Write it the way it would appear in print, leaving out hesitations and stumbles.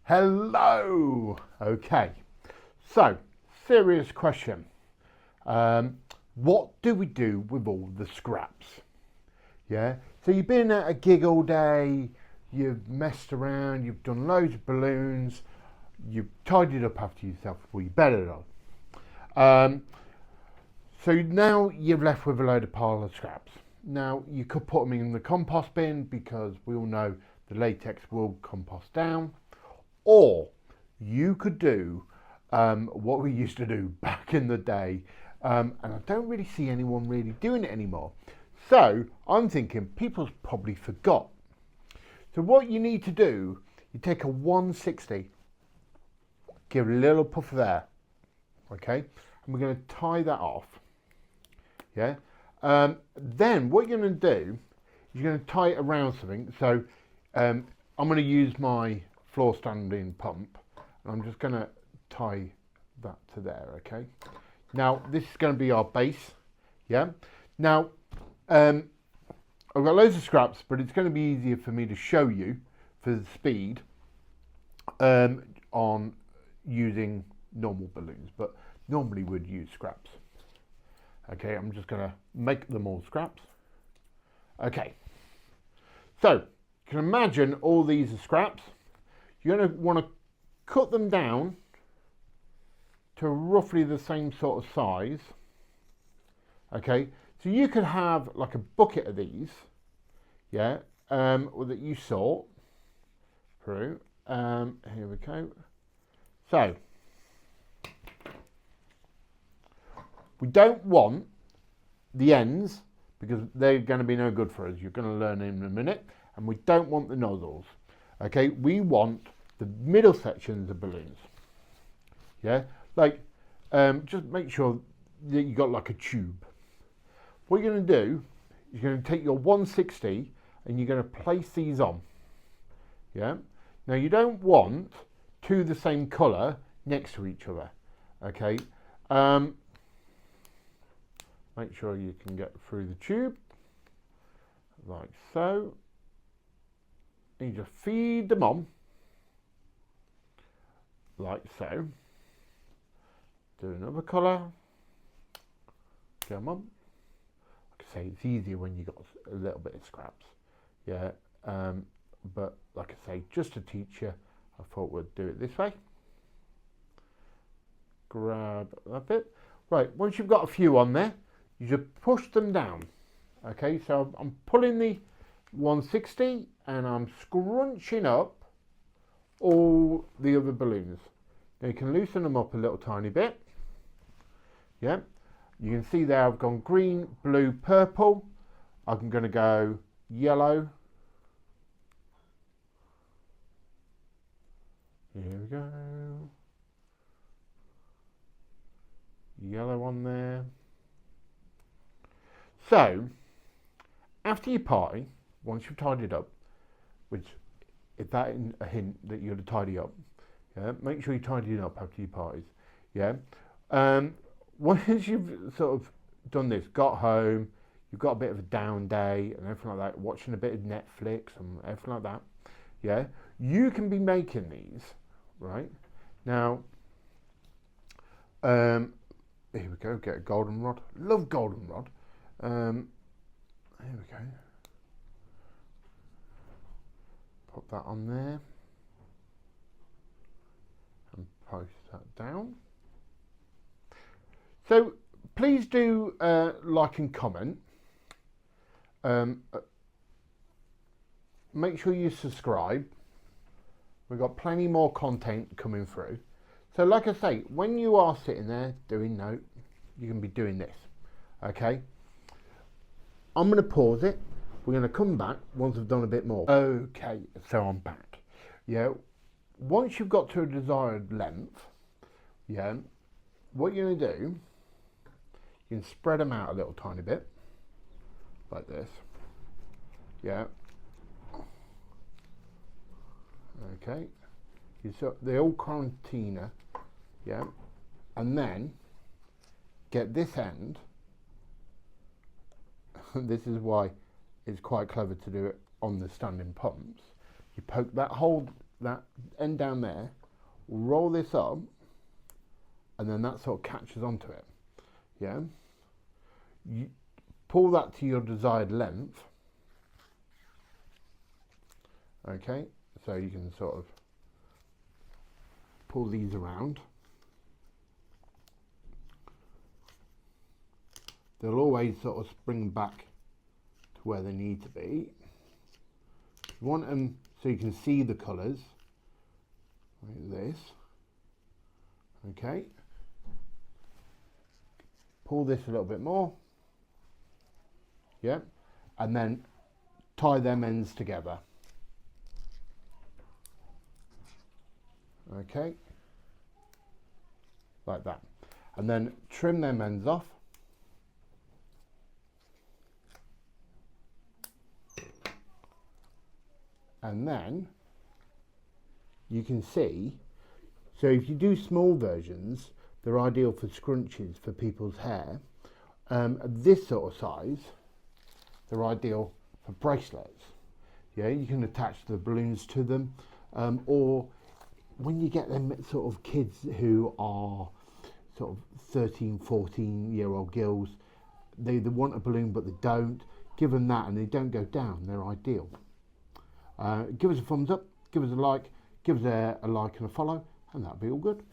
Hello. Okay, so serious question. What do we do with all the scraps? Yeah, so you've been at a gig all day, you've messed around, you've done loads of balloons, you've tidied up after yourself before you bed it on. So now you're left with a load of pile of scraps. Now you could put them in the compost bin because we all know the latex will compost down. Or you could do what we used to do back in the day, and I don't really see anyone really doing it anymore. So I'm thinking people's probably forgot. So what you need to do, you take a 160, give it a little puff of air, okay? And we're going to tie that off, yeah? Then what you're going to do, is you're going to tie it around something. So I'm going to use my floor standing pump, and I'm just going to tie that to there, okay? Now this is going to be our base, yeah? Now I've got loads of scraps, but it's going to be easier for me to show you for the speed on using normal balloons, but normally we'd use scraps. Okay, I'm just going to make them all scraps. Okay, so you can imagine all these are scraps. You're going to want to cut them down to roughly the same sort of size. Okay, so you could have like a bucket of these, yeah, or that you sort through. Here we go. So we don't want the ends because they're going to be no good for us. You're going to learn in a minute. And we don't want the nozzles. Okay, we want the middle sections of balloons. Yeah, like just make sure that you got like a tube. What you're going to do is you're going to take your 160 and you're going to place these on. Yeah, now you don't want two the same colour next to each other. Okay, make sure you can get through the tube like so. You just feed them on like so. Do another colour. Come on. Like I say, it's easier when you got a little bit of scraps. Yeah, but like I say, just to teach you, I thought we'd do it this way. Grab that bit. Right, once you've got a few on there, you just push them down. Okay, so I'm pulling the 160 and I'm scrunching up all the other balloons. Now you can loosen them up a little tiny bit. Yeah, you can see there I've gone green, blue, purple. I'm going to go yellow. Here we go. Yellow on there. So after your party, once you've tidied up, which if that is a hint that you're to tidy up, yeah, make sure you tidy it up after your parties, yeah. Once you've sort of done this, got home, you've got a bit of a down day and everything like that, watching a bit of Netflix and everything like that, yeah, you can be making these, right? Now, here we go, get a goldenrod. Love goldenrod. Here we go. Put that on there and post that down. So please do like and comment. Make sure you subscribe. We've got plenty more content coming through. So like I say, when you are sitting there doing note, you can be doing this. Okay. I'm going to pause it. We're going to come back once I've done a bit more. Okay, so I'm back. Yeah, once you've got to a desired length, yeah, what you're going to do, you can spread them out a little tiny bit, like this. Yeah. Okay. They're all concertina, yeah, and then get this end. This is why it's quite clever to do it on the standing pumps. You poke that hole that end down there, roll this up, and then that sort of catches onto it. Yeah. You pull that to your desired length. Okay, so you can sort of pull these around. They'll always sort of spring back to where they need to be. You want them so you can see the colours, like this. Okay. Pull this a little bit more. Yeah, and then tie them ends together. Okay, like that, and then trim them ends off. And then you can see, so if you do small versions, they're ideal for scrunchies for people's hair. This sort of size, they're ideal for bracelets. Yeah, you can attach the balloons to them, or when you get them sort of kids who are sort of 13, 14-year-old girls, they want a balloon but they don't, give them that and they don't go down, they're ideal. Give us a thumbs up, give us a like, give us a like and a follow, and that'll be all good.